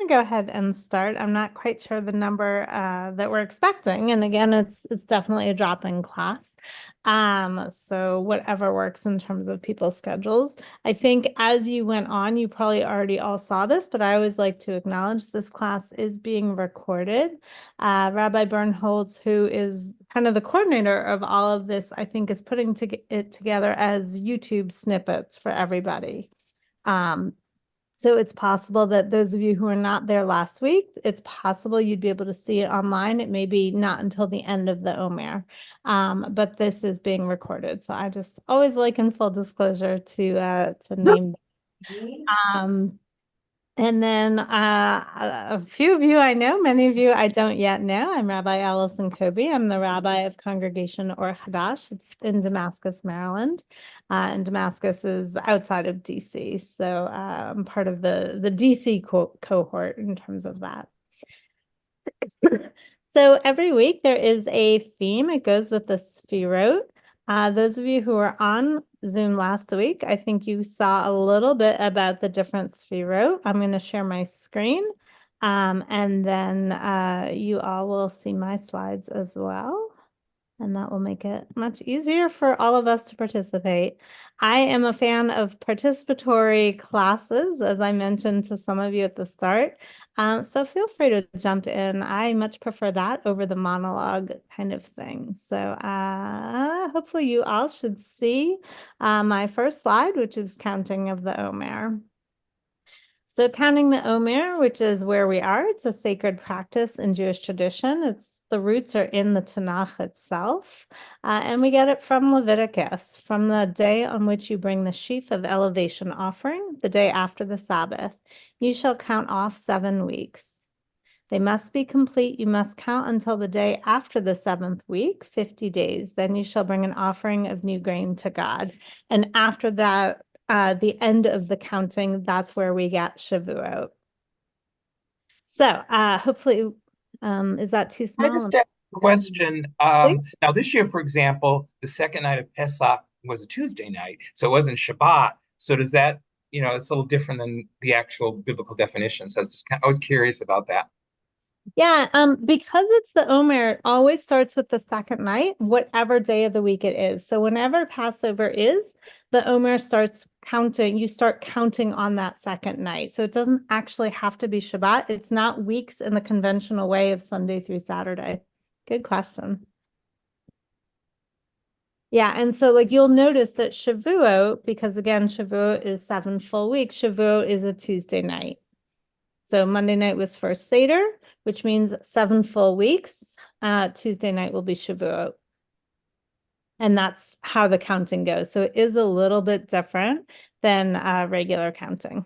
going to go ahead and start. I'm not quite sure the number that we're expecting. And again, it's definitely a drop-in class. So whatever works in terms of people's schedules. I think as you went on, you probably already all saw this, but I always like to acknowledge this class is being recorded. Rabbi Bernholtz, who is kind of the coordinator of all of this, I think is putting it together as YouTube snippets for everybody. So it's possible that those of you who are not there last week, it's possible you'd be able to see it online. It may be not until the end of the Omer, but this is being recorded. So I just always like in full disclosure to name. And then a few of you I know, many of you I don't yet know. I'm Rabbi Ali Kobey. I'm the rabbi of Congregation Or Chadash. It's in Damascus, Maryland. And Damascus is outside of DC. So I'm part of the DC cohort in terms of that. So every week there is a theme. It goes with the Sfirot. Those of you who were on Zoom last week, I think you saw a little bit about the different Sfirot. I'm going to share my screen, and then you all will see my slides as well. And that will make it much easier for all of us to participate. I am a fan of participatory classes, as I mentioned to some of you at the start. So feel free to jump in. I much prefer that over the monologue kind of thing. So hopefully you all should see my first slide, which is counting of the Omer. So counting the Omer, which is where we are, it's a sacred practice in Jewish tradition. The roots are in the Tanakh itself, and we get it from Leviticus, from the day on which you bring the sheaf of elevation offering, the day after the Sabbath. You shall count off 7 weeks. They must be complete. You must count until the day after the 7th week, 50 days. Then you shall bring an offering of new grain to God. And after that, the end of the counting, that's where we get Shavuot. So hopefully, is that too I small? just have a question. Now, this year, for example, the second night of Pesach was a Tuesday night, so it wasn't Shabbat. So does that, it's a little different than the actual biblical definition. So I was curious about that. Yeah, because it's the Omer, it always starts with the second night, whatever day of the week it is. So whenever Passover is, the Omer starts counting. You start counting on that second night. So it doesn't actually have to be Shabbat. It's not weeks in the conventional way of Sunday through Saturday. Good question. Yeah, and so like you'll notice that Shavuot, because again, Shavuot is 7 full weeks, Shavuot is a Tuesday night. So Monday night was first Seder, which means 7 full weeks. Tuesday night will be Shavuot. And that's how the counting goes. So it is a little bit different than regular counting.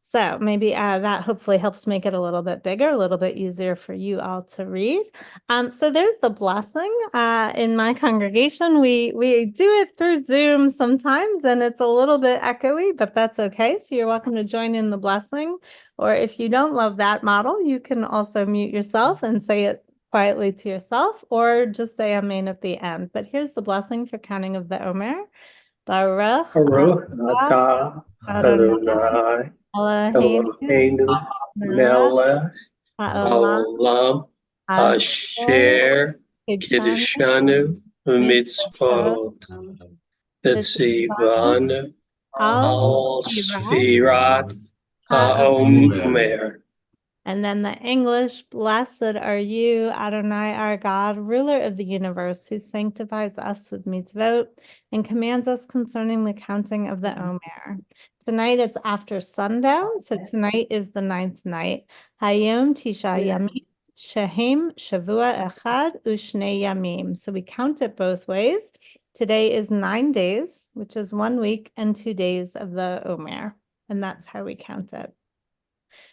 So maybe that hopefully helps make it a little bit bigger, a little bit easier for you all to read. So there's the blessing. In my congregation, we do it through Zoom sometimes, and it's a little bit echoey, but that's okay. So you're welcome to join in the blessing. Or if you don't love that model, you can also mute yourself and say it quietly to yourself, or just say Amen at the end. But here's the blessing for counting of the Omer. Baruch Baruch atah atah Adonai Adonai Eloheinu Eloheinu melech melech haolam haolam asher asher kidshanu kiddushanu mitzvot mitzvot v'tzivanu v'tzivanu al al sfirat sfirat ha'omer. ha'omer. And then the English, blessed are you, Adonai, our God, ruler of the universe, who sanctifies us with mitzvot and commands us concerning the counting of the Omer. Tonight it's after sundown, so tonight is the 9th night. Hayom Tisha Yamim, Shehem Shavua Echad Ushnei Yamim. So we count it both ways. Today is 9 days, which is 1 week and 2 days of the Omer. And that's how we count it.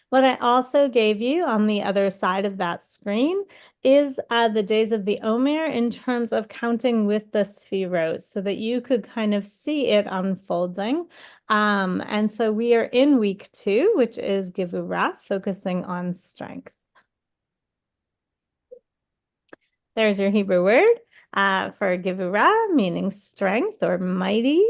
What I also gave you on the other side of that screen is the days of the Omer in terms of counting with the Sfirot so that you could kind of see it unfolding. And so we are in week 2, which is Gevurah, focusing on strength. There's your Hebrew word for Gevurah, meaning strength or mighty.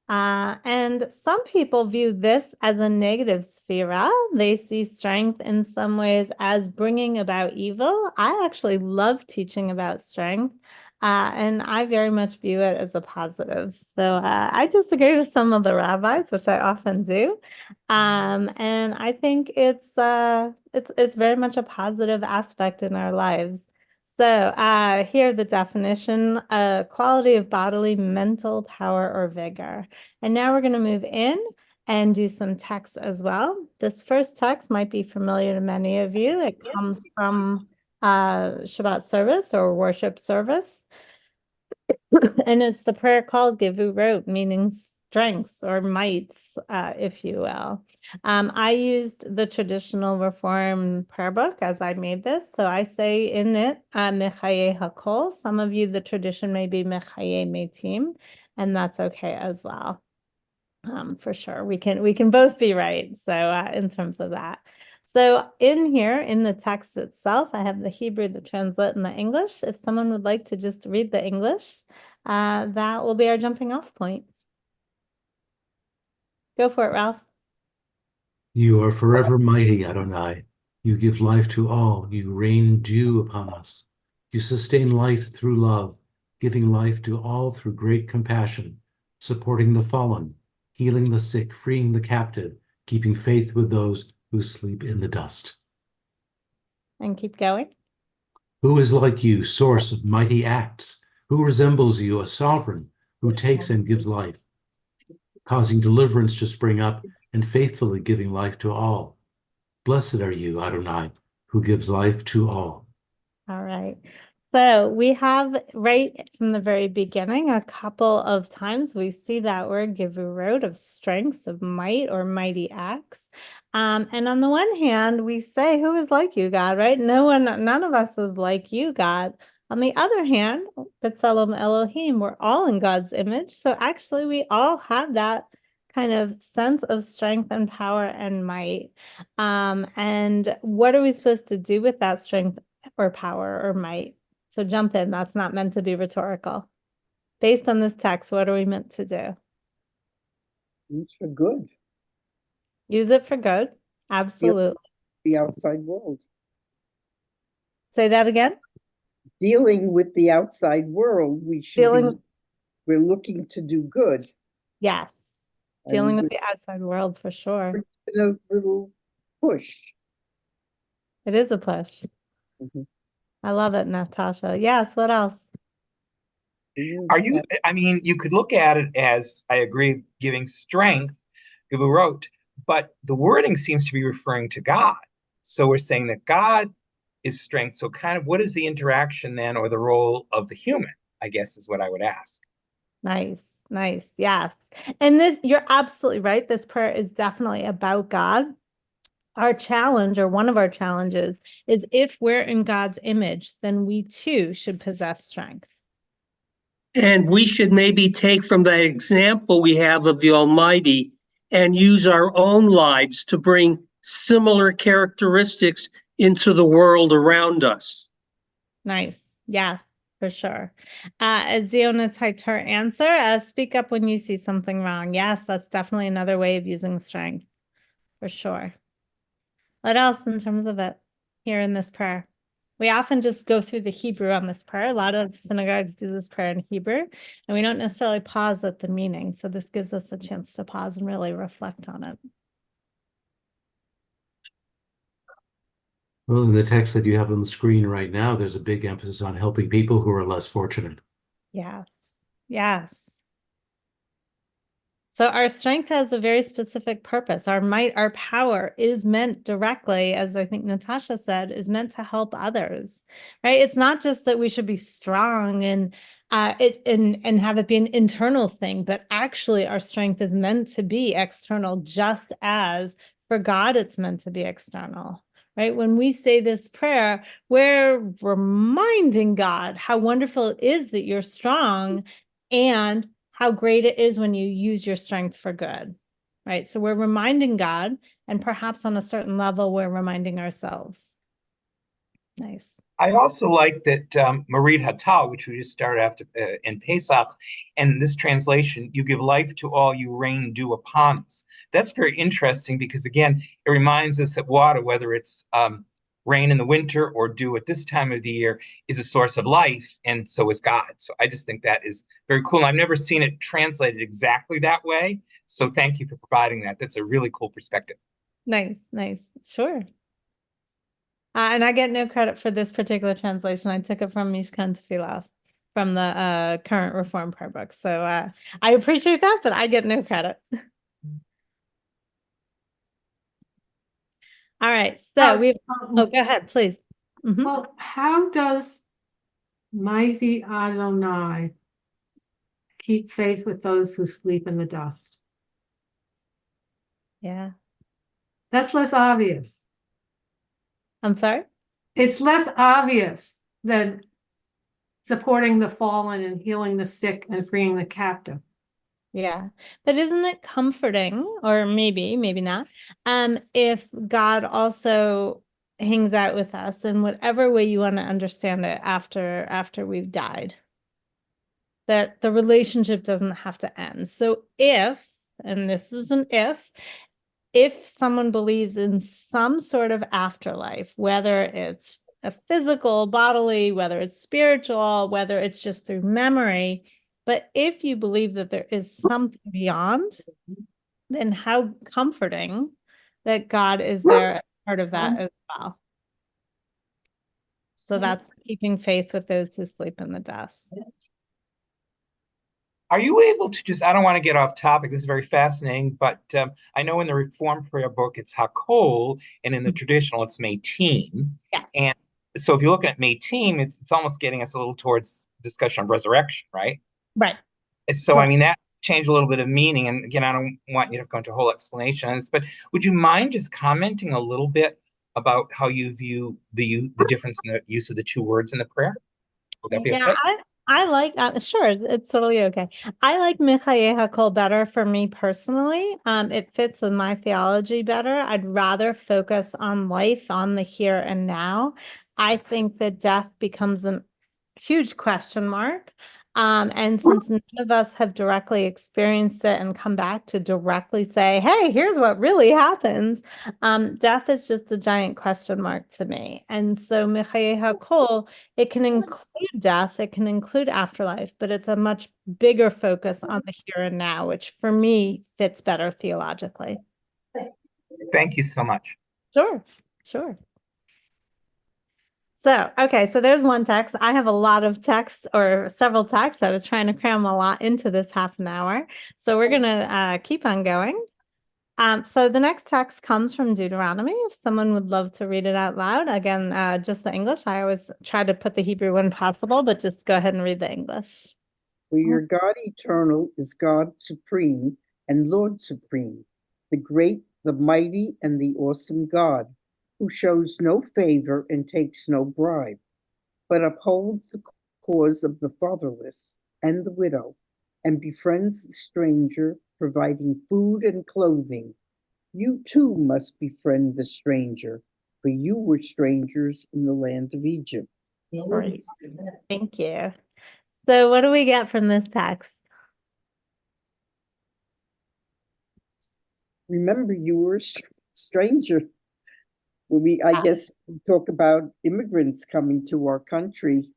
And some people view this as a negative sphera. They see strength in some ways as bringing about evil. I actually love teaching about strength, and I very much view it as a positive. So I disagree with some of the rabbis, which I often do, and I think it's very much a positive aspect in our lives. So here the definition, quality of bodily, mental power or vigor. And now we're going to move in and do some text as well. This first text might be familiar to many of you. It comes from Shabbat service or worship service. And it's the prayer called Gevurah, meaning strengths or mights, if you will. I used the traditional Reform prayer book as I made this. So I say in it, Mechaye Hakol. Some of you, the tradition may be Mechaye Metim, and that's okay as well. For sure, we can both be right. So in terms of that. So in here, in the text itself, I have the Hebrew, the translate, and the English. If someone would like to just read the English, that will be our jumping off point. Go for it, Ralph. You are forever mighty, Adonai. You give life to all. You rain dew upon us. You sustain life through love, giving life to all through great compassion, supporting the fallen, healing the sick, freeing the captive, keeping faith with those who sleep in the dust. And keep going. Who is like you, source of mighty acts? Who resembles you, a sovereign who takes and gives life, causing deliverance to spring up and faithfully giving life to all? Blessed are you, Adonai, who gives life to all. All right. So we have right from the very beginning, a couple of times we see that word Gevurah of strengths, of might or mighty acts. And on the one hand, we say, who is like you, God, right? None of us is like you, God. On the other hand, B'Tselem Elohim, we're all in God's image. So actually, we all have that kind of sense of strength and power and might. And what are we supposed to do with that strength or power or might? So jump in. That's not meant to be rhetorical. Based on this text, what are we meant to do? It's for good. Use it for good. Absolutely. The outside world. Say that again. Dealing with the outside world, we're looking to do good. Yes. Dealing with the outside world for sure. A little push. It is a push. I love it, Natasha. Yes, what else? I mean, you could look at it as, I agree, giving strength, Gevurah, but the wording seems to be referring to God. So we're saying that God is strength. So kind of what is the interaction then or the role of the human, I guess is what I would ask. Nice, nice. Yes. And this, you're absolutely right. This prayer is definitely about God. Our challenge, or one of our challenges, is if we're in God's image, then we too should possess strength. And we should maybe take from that example we have of the Almighty and use our own lives to bring similar characteristics into the world around us. Nice. Yes, for sure. As Ziona typed her answer, speak up when you see something wrong. Yes, that's definitely another way of using strength, for sure. What else in terms of it here in this prayer? We often just go through the Hebrew on this prayer. A lot of synagogues do this prayer in Hebrew, and we don't necessarily pause at the meaning. So this gives us a chance to pause and really reflect on it. Well, in the text that you have on the screen right now, there's a big emphasis on helping people who are less fortunate. Yes. Yes. So our strength has a very specific purpose. Our might, our power is meant directly, as I think Natasha said, is meant to help others, right? It's not just that we should be strong and have it be an internal thing, but actually our strength is meant to be external, just as for God it's meant to be external, right? When we say this prayer, we're reminding God how wonderful it is that you're strong and how great it is when you use your strength for good, right? So we're reminding God, and perhaps on a certain level, we're reminding ourselves. Nice. I also like that Marid Hatal, which we just started after in Pesach, and this translation, "You give life to all, you rain dew upon us." That's very interesting because again, it reminds us that water, whether it's rain in the winter or dew at this time of the year, is a source of life, and so is God. So I just think that is very cool. I've never seen it translated exactly that way. So thank you for providing that. That's a really cool perspective. Nice, nice. Sure. And I get no credit for this particular translation. I took it from Mishkan Tefillah, from the current Reform Prayer book. So I appreciate that, but I get no credit. All right. So oh, go ahead, please. Well, how does mighty Adonai keep faith with those who sleep in the dust? Yeah. That's less obvious. I'm sorry? It's less obvious than supporting the fallen and healing the sick and freeing the captive. Yeah. But isn't it comforting, or maybe not, if God also hangs out with us in whatever way you want to understand it after we've died? That the relationship doesn't have to end. So if, and this is an if someone believes in some sort of afterlife, whether it's a physical, bodily, whether it's spiritual, whether it's just through memory, but if you believe that there is something beyond, then how comforting that God is there as part of that as well. So that's keeping faith with those who sleep in the dust. Are you able to just, I don't want to get off topic, this is very fascinating, but I know in the Reform Prayer book, it's Hakol, and in the traditional, it's Meitim. Yes. And so if you look at Meitim, it's almost getting us a little towards discussion of resurrection, right? Right. So, I mean, that changed a little bit of meaning. And again, I don't want you to go into a whole explanation on this, but would you mind just commenting a little bit about how you view the difference in the use of the two words in the prayer? Would that be okay? I like, sure, it's totally okay. I like Michaye HaKol better for me personally. It fits with my theology better. I'd rather focus on life, on the here and now. I think that death becomes a huge question mark. And since none of us have directly experienced it and come back to directly say, hey, here's what really happens, death is just a giant question mark to me. And so Michaye HaKol, it can include death, it can include afterlife, but it's a much bigger focus on the here and now, which for me fits better theologically. Thank you so much. Sure, sure. So, okay, so there's one text. I have a lot of texts, or several texts. I was trying to cram a lot into this half an hour. So we're going to keep on going. So the next text comes from Deuteronomy. If someone would love to read it out loud, again, just the English. I always try to put the Hebrew when possible, but just go ahead and read the English. For your God eternal is God supreme and Lord supreme, the great, the mighty, and the awesome God, who shows no favor and takes no bribe, but upholds the cause of the fatherless and the widow, and befriends the stranger, providing food and clothing. You too must befriend the stranger, for you were strangers in the land of Egypt. Great. Thank you. So what do we get from this text? Remember, you were a stranger. I guess we talk about immigrants coming to our country,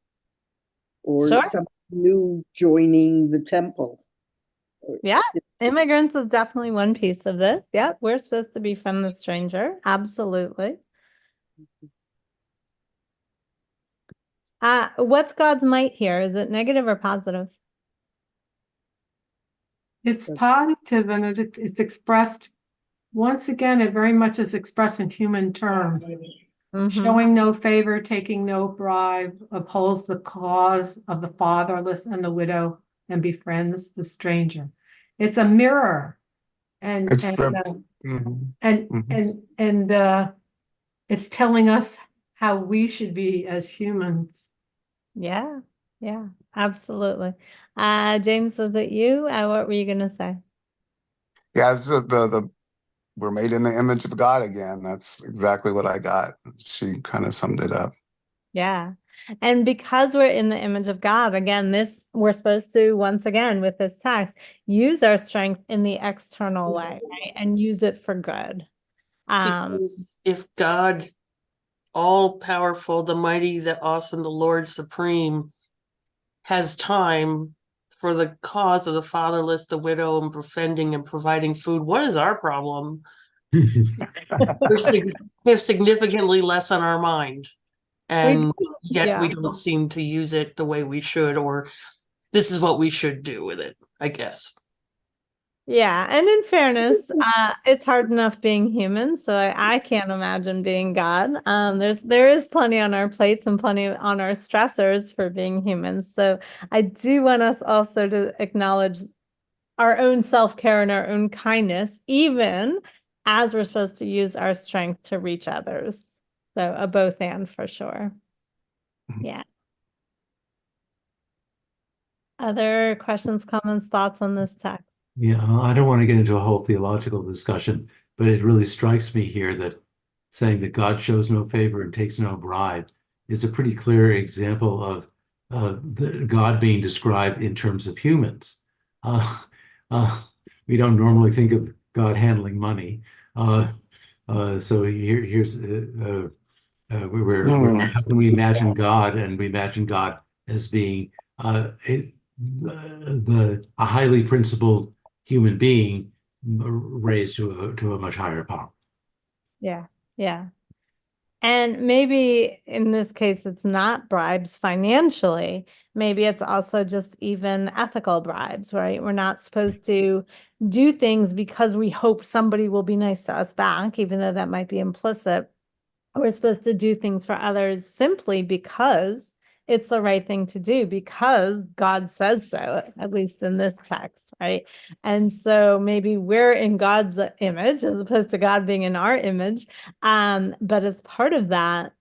or Sure. some new joining the temple. Yeah, immigrants is definitely one piece of this. Yeah, we're supposed to befriend the stranger. Absolutely. What's God's might here? Is it negative or positive? It's positive, and it's expressed, once again, it very much is expressed in human terms. Showing no favor, taking no bribe, upholds the cause of the fatherless and the widow, and befriends the stranger. It's a mirror, and it's telling us how we should be as humans. Yeah, absolutely. James, was it you? What were you gonna say? Yeah, it's the we're made in the image of God again. That's exactly what I got. She kind of summed it up. Yeah. And because we're in the image of God, again, we're supposed to, once again, with this text, use our strength in the external way, right? And use it for good. Because if God, all powerful, the mighty, the awesome, the Lord supreme, has time for the cause of the fatherless, the widow, and defending and providing food, what is our problem? We have significantly less on our mind, and yet we don't seem to use it the way we should, or this is what we should do with it, I guess. Yeah, and in fairness, it's hard enough being human, so I can't imagine being God. There is plenty on our plates and plenty on our stressors for being humans. So I do want us also to acknowledge our own self-care and our own kindness, even as we're supposed to use our strength to reach others. So a both and for sure. Yeah. Other questions, comments, thoughts on this text? Yeah, I don't want to get into a whole theological discussion, but it really strikes me here that saying that God shows no favor and takes no bribe is a pretty clear example of God being described in terms of humans. We don't normally think of God handling money. So here's how can we imagine God? And we imagine God as being a highly principled human being raised to a much higher power. Yeah, yeah. And maybe in this case, it's not bribes financially. Maybe it's also just even ethical bribes, right? We're not supposed to do things because we hope somebody will be nice to us back, even though that might be implicit. We're supposed to do things for others simply because it's the right thing to do, because God says so, at least in this text, right? And so maybe we're in God's image as opposed to God being in our image. But as part of that,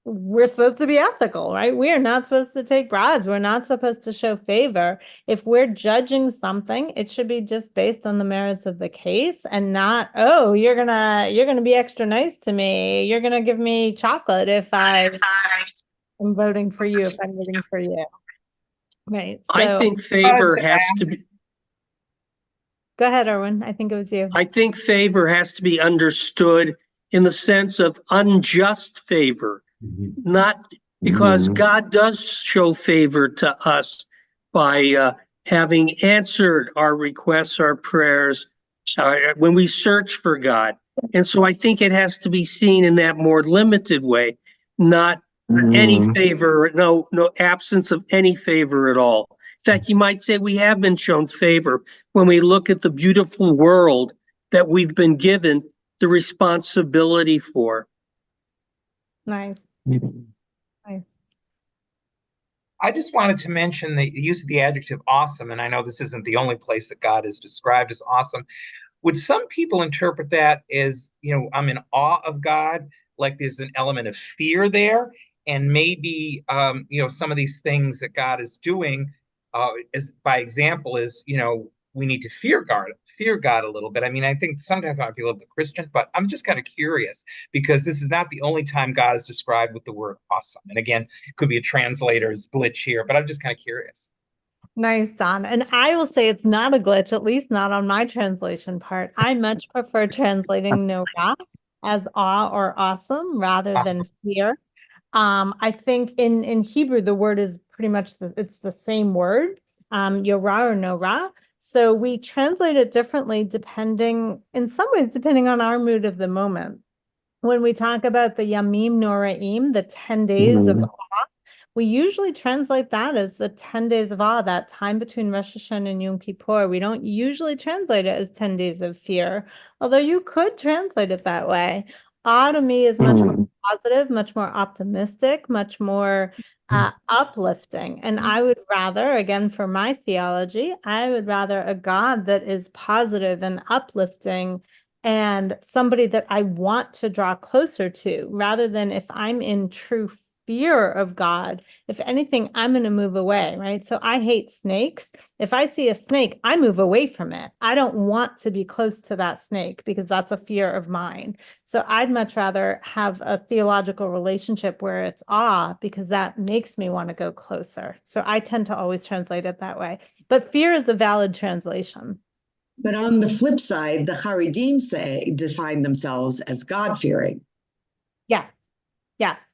we're supposed to be ethical, right? We are not supposed to take bribes. We're not supposed to show favor. If we're judging something, it should be just based on the merits of the case and not, oh, you're gonna be extra nice to me. You're gonna give me chocolate if I'm voting for you, if I'm voting for you. Right. I So think favor has to be. Go ahead, Erwin. I think it was you. I think favor has to be understood in the sense of unjust favor, not because God does show favor to us by having answered our requests, our prayers, when we search for God. And so I think it has to be seen in that more limited way, not any favor, no absence of any favor at all. In fact, you might say we have been shown favor when we look at the beautiful world that we've been given the responsibility for. Nice. Nice. I just wanted to mention the use of the adjective awesome, and I know this isn't the only place that God is described as awesome. Would some people interpret that as, I'm in awe of God, like there's an element of fear there, and maybe, some of these things that God is doing, as by example, is, we need to fear God a little bit. I mean, I think sometimes I might be a little bit Christian, but I'm just kind of curious because this is not the only time God is described with the word awesome. And again, it could be a translator's glitch here, but I'm just kind of curious. Nice, Don. And I will say it's not a glitch, at least not on my translation part. I much prefer translating Norah as awe or awesome rather than fear. I think in Hebrew, the word is pretty much it's the same word, Yorah or Norah. So we translate it differently in some ways, depending on our mood of the moment. When we talk about the Yamim Noraim, the 10 days of awe, we usually translate that as the 10 days of awe, that time between Rosh Hashanah and Yom Kippur. We don't usually translate it as 10 days of fear, although you could translate it that way. Awe to me is much more positive, much more optimistic, much more uplifting. And I would rather, again, for my theology, I would rather a God that is positive and uplifting and somebody that I want to draw closer to, rather than if I'm in true fear of God, if anything, I'm going to move away, right? So I hate snakes. If I see a snake, I move away from it. I don't want to be close to that snake because that's a fear of mine. So I'd much rather have a theological relationship where it's awe, because that makes me want to go closer. So I tend to always translate it that way. But fear is a valid translation. But on the flip side, the Haredim define themselves as God-fearing. Yes. Yes.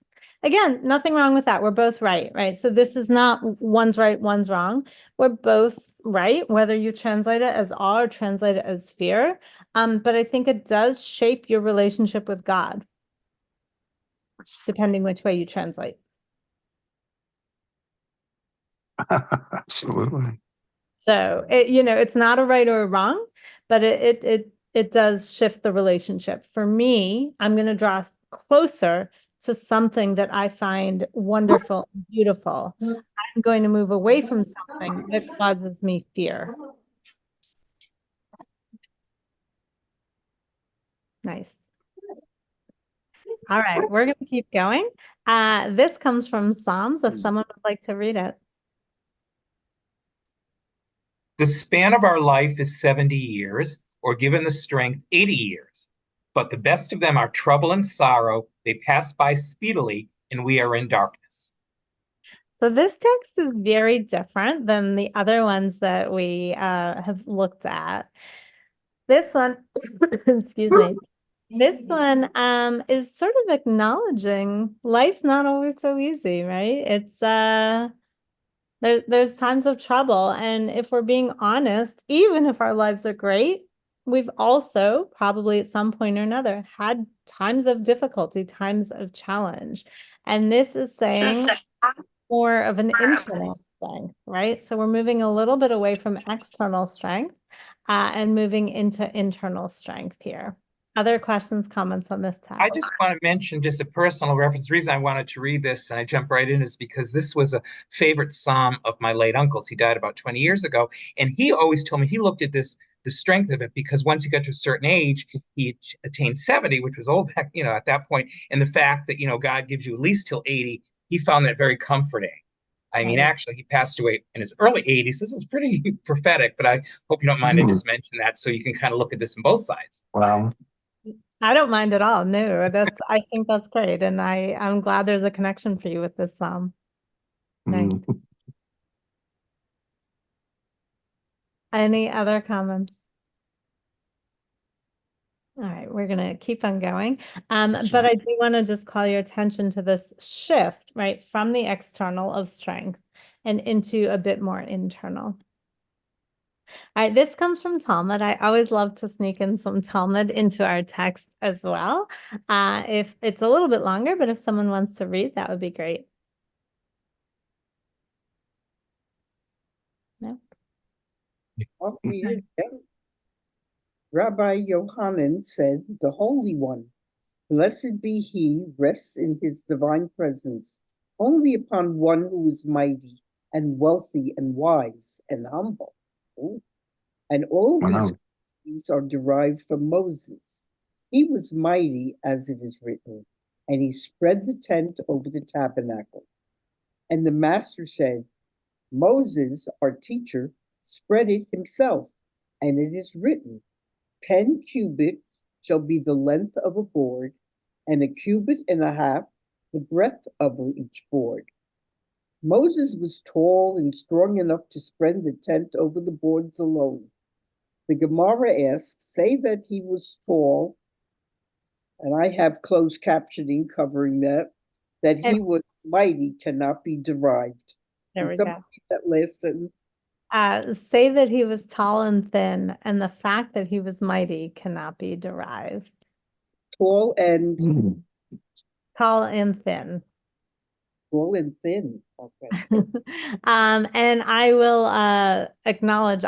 Again, nothing wrong with that. We're both right, right? So this is not one's right, one's wrong. We're both right, whether you translate it as awe or translate it as fear. But I think it does shape your relationship with God, depending which way you translate. Absolutely. So it's not a right or a wrong, but it does shift the relationship. For me, I'm going to draw closer to something that I find wonderful and beautiful. I'm going to move away from something that causes me fear. Nice. All right, we're going to keep going. This comes from Psalms, if someone would like to read it. The span of our life is 70 years, or given the strength, 80 years. But the best of them are trouble and sorrow. They pass by speedily, and we are in darkness. So this text is very different than the other ones that we have looked at. This one, excuse me, this one is sort of acknowledging life's not always so easy, right? It's there's times of trouble, and if we're being honest, even if our lives are great, we've also probably at some point or another had times of difficulty, times of challenge. And this is saying more of an internal strength, right? So we're moving a little bit away from external strength and moving into internal strength here. Other questions, comments on this text? I just want to mention just a personal reference. The reason I wanted to read this and I jumped right in is because this was a favorite psalm of my late uncle's. He died about 20 years ago. And he always told me he looked at this, the strength of it, because once he got to a certain age, he attained 70, which was old back, at that point. And the fact that, God gives you at least till 80, he found that very comforting. I mean, actually, he passed away in his early 80s. This is pretty prophetic, but I hope you don't mind. I just mentioned that so you can kind of look at this on both sides. Wow. I don't mind at all. No, I think that's great. And I'm glad there's a connection for you with this psalm. Nice. Any other comments? All right, we're going to keep on going. But I do want to just call your attention to this shift, right, from the external of strength and into a bit more internal. All right, this comes from Talmud. I always love to sneak in some Talmud into our text as well. If it's a little bit longer, but if someone wants to read, that would be great. No? I'll read it. Rabbi Yohanan said, "The Holy One, blessed be he, rests in his divine presence only upon one who is mighty and wealthy and wise and humble." Ooh. And all these qualities are derived from Moses. He was mighty, as it is written, and he spread the tent over the tabernacle. And the master said, "Moses, our teacher, spread it himself, and it is written, 10 cubits shall be the length of a board, and a cubit and a half the breadth of each board." Moses was tall and strong enough to spread the tent over the boards alone. The Gemara asks, say that he was tall, and I have closed captioning covering that he was mighty cannot be derived. There we go. That last sentence. Say that he was tall and thin, and the fact that he was mighty cannot be derived. Tall and thin. Tall and thin. Okay. And I will acknowledge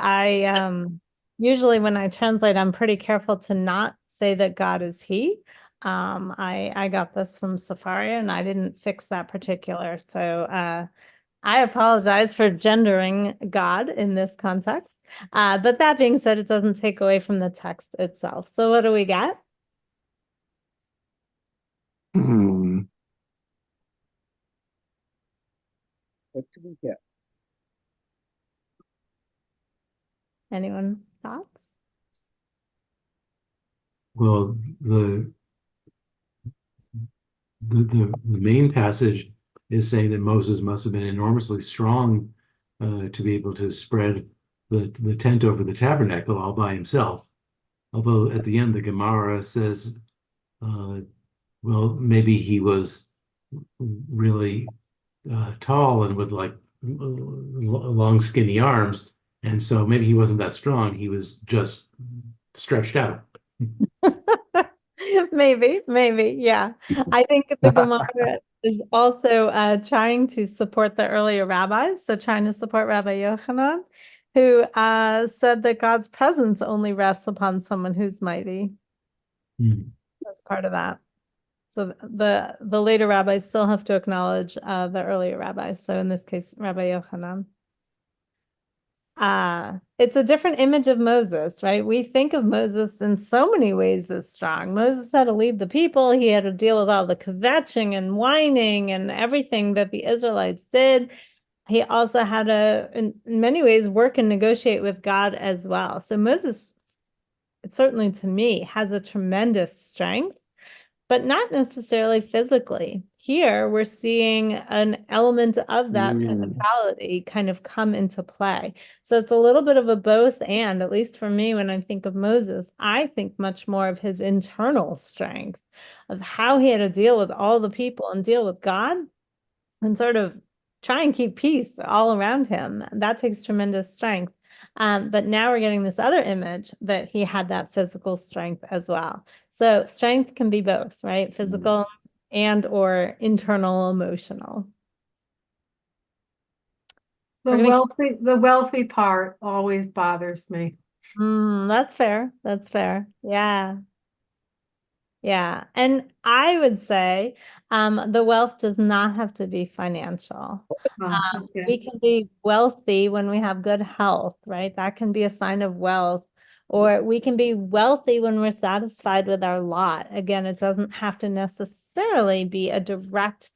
usually when I translate, I'm pretty careful to not say that God is he. I got this from Safaria and I didn't fix that particular. So I apologize for gendering God in this context. But that being said, it doesn't take away from the text itself. So what do we got? What do we get? Anyone thoughts? Well, the main passage is saying that Moses must have been enormously strong to be able to spread the tent over the tabernacle all by himself. Although at the end, the Gemara says, well, maybe he was really tall and with like long, skinny arms. And so maybe he wasn't that strong. He was just stretched out. Maybe, yeah. I think the Gemara is also trying to support the earlier rabbis, so trying to support Rabbi Yochanan, who said that God's presence only rests upon someone who's mighty. That's part of that. So the later rabbis still have to acknowledge the earlier rabbis. So in this case, Rabbi Yochanan. It's a different image of Moses, right? We think of Moses in so many ways as strong. Moses had to lead the people. He had to deal with all the kvetching and whining and everything that the Israelites did. He also had to, in many ways, work and negotiate with God as well. So Moses, certainly to me, has a tremendous strength, but not necessarily physically. Here, we're seeing an element of that physicality kind of come into play. So it's a little bit of a both and, at least for me, when I think of Moses, I think much more of his internal strength, of how he had to deal with all the people and deal with God and sort of try and keep peace all around him. That takes tremendous strength. But now we're getting this other image that he had that physical strength as well. So strength can be both, right? Physical and or internal emotional. The wealthy part always bothers me. That's fair. That's fair. Yeah. Yeah. And I would say the wealth does not have to be financial. Okay. We can be wealthy when we have good health, right? That can be a sign of wealth. Or we can be wealthy when we're satisfied with our lot. Again, it doesn't have to necessarily be a direct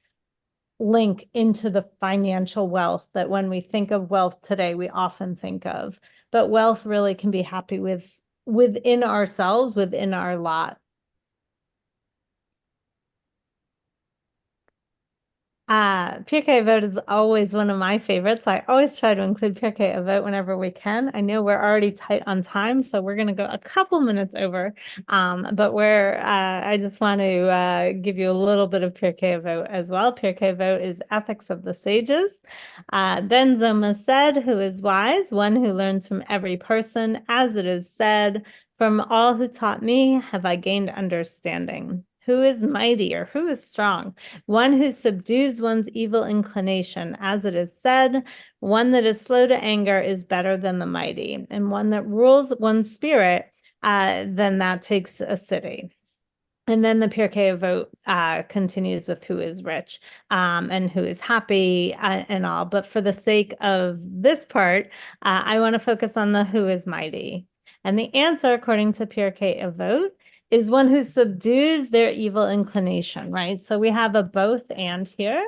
link into the financial wealth that when we think of wealth today, we often think of. But wealth really can be happy within ourselves, within our lot. Pirkei Avot is always one of my favorites. I always try to include Pirkei Avot whenever we can. I know we're already tight on time, so we're going to go a couple minutes over. But I just want to give you a little bit of Pirkei Avot as well. Pirkei Avot is ethics of the sages. Ben Zoma said, "Who is wise? One who learns from every person, as it is said, from all who taught me have I gained understanding. Who is mighty or who is strong? One who subdues one's evil inclination, as it is said, one that is slow to anger is better than the mighty, and one that rules one's spirit, then that takes a city." And then the Pirkei Avot continues with who is rich and who is happy and all. But for the sake of this part, I want to focus on the who is mighty. And the answer, according to Pirkei Avot, is one who subdues their evil inclination, right? So we have a both and here.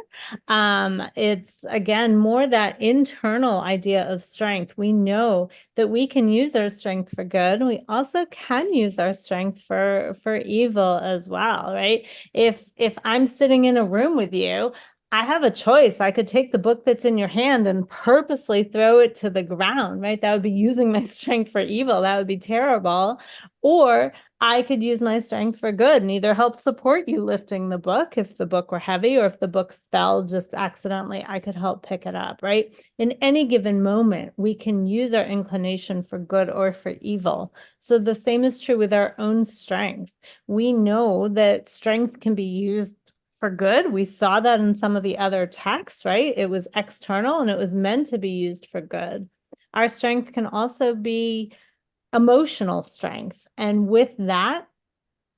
It's, again, more that internal idea of strength. We know that we can use our strength for good. We also can use our strength for evil as well, right? If I'm sitting in a room with you, I have a choice. I could take the book that's in your hand and purposely throw it to the ground, right? That would be using my strength for evil. That would be terrible. Or I could use my strength for good and either help support you lifting the book if the book were heavy, or if the book fell just accidentally, I could help pick it up, right? In any given moment, we can use our inclination for good or for evil. So the same is true with our own strength. We know that strength can be used for good. We saw that in some of the other texts, right? It was external and it was meant to be used for good. Our strength can also be emotional strength. And with that,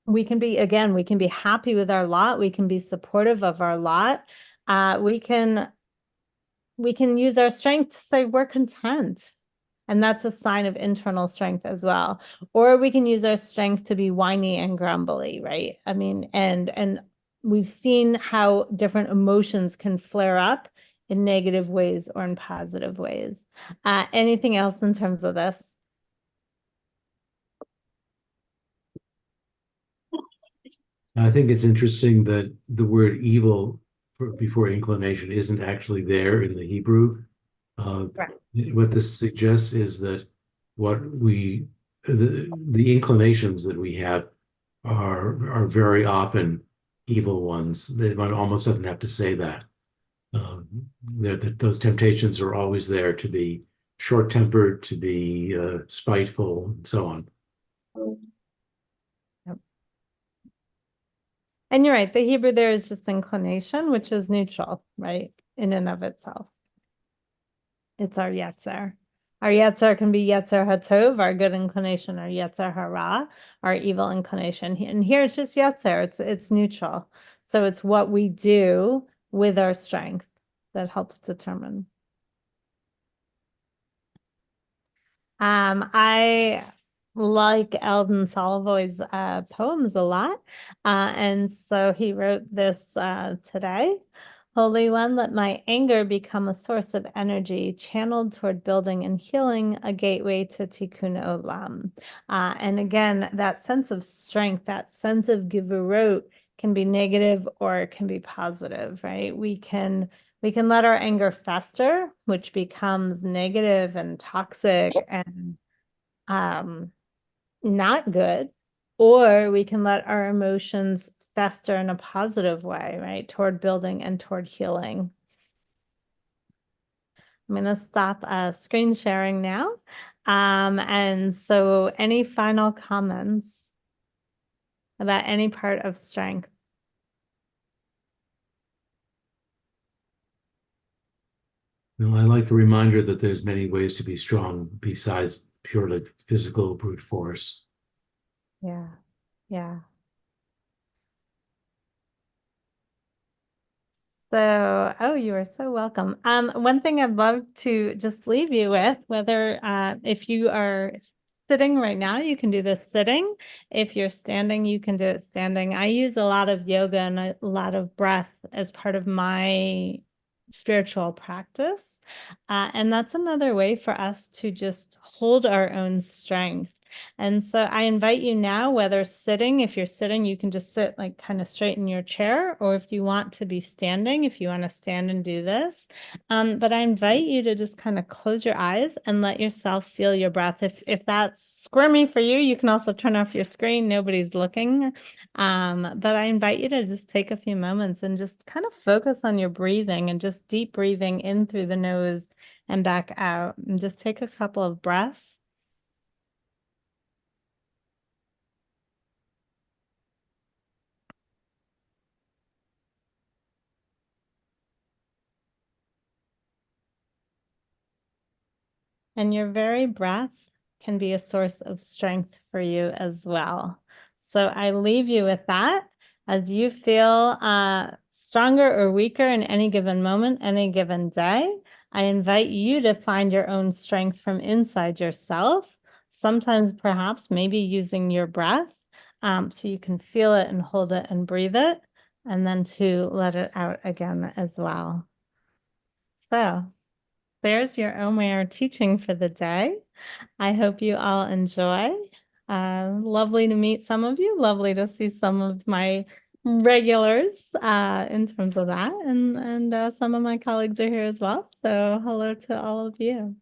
we can be happy with our lot. We can be supportive of our lot. We can use our strength to say we're content. And that's a sign of internal strength as well. Or we can use our strength to be whiny and grumbly, right? I mean, and we've seen how different emotions can flare up in negative ways or in positive ways. Anything else in terms of this? I think it's interesting that the word evil before inclination isn't actually there in the Hebrew. Right. What this suggests is that the inclinations that we have are very often evil ones. One almost doesn't have to say that. Those temptations are always there to be short-tempered, to be spiteful, and so on. Yep. And you're right, the Hebrew there is just inclination, which is neutral, right? In and of itself. It's our yetzer. Our yetzer can be yetzer hatov, our good inclination, or yetzer hara, our evil inclination. And here it's just yetzer, it's neutral. So it's what we do with our strength that helps determine. I like Eldon Solovoy's poems a lot. And so he wrote this today. Holy One, let my anger become a source of energy channeled toward building and healing, a gateway to Tikkun Olam. And again, that sense of strength, that sense of Gevurah can be negative or it can be positive, right? We can let our anger fester, which becomes negative and toxic and not good, or we can let our emotions fester in a positive way, right? Toward building and toward healing. I'm going to stop screen sharing now. And so any final comments about any part of strength? No, I like the reminder that there's many ways to be strong besides purely physical brute force. Yeah, yeah. So, oh, you are so welcome. One thing I'd love to just leave you with, whether if you are sitting right now, you can do this sitting. If you're standing, you can do it standing. I use a lot of yoga and a lot of breath as part of my spiritual practice. And that's another way for us to just hold our own strength. And so I invite you now, whether sitting, if you're sitting, you can just sit like kind of straight in your chair, or if you want to be standing, if you want to stand and do this. But I invite you to just kind of close your eyes and let yourself feel your breath. If that's squirmy for you, you can also turn off your screen. Nobody's looking. But I invite you to just take a few moments and just kind of focus on your breathing and just deep breathing in through the nose and back out. And just take a couple of breaths. And your very breath can be a source of strength for you as well. So I leave you with that. As you feel stronger or weaker in any given moment, any given day, I invite you to find your own strength from inside yourself. Sometimes perhaps maybe using your breath so you can feel it and hold it and breathe it, and then to let it out again as well. So there's your Omer teaching for the day. I hope you all enjoy. Lovely to meet some of you. Lovely to see some of my regulars in terms of that. And some of my colleagues are here as well. So hello to all of you.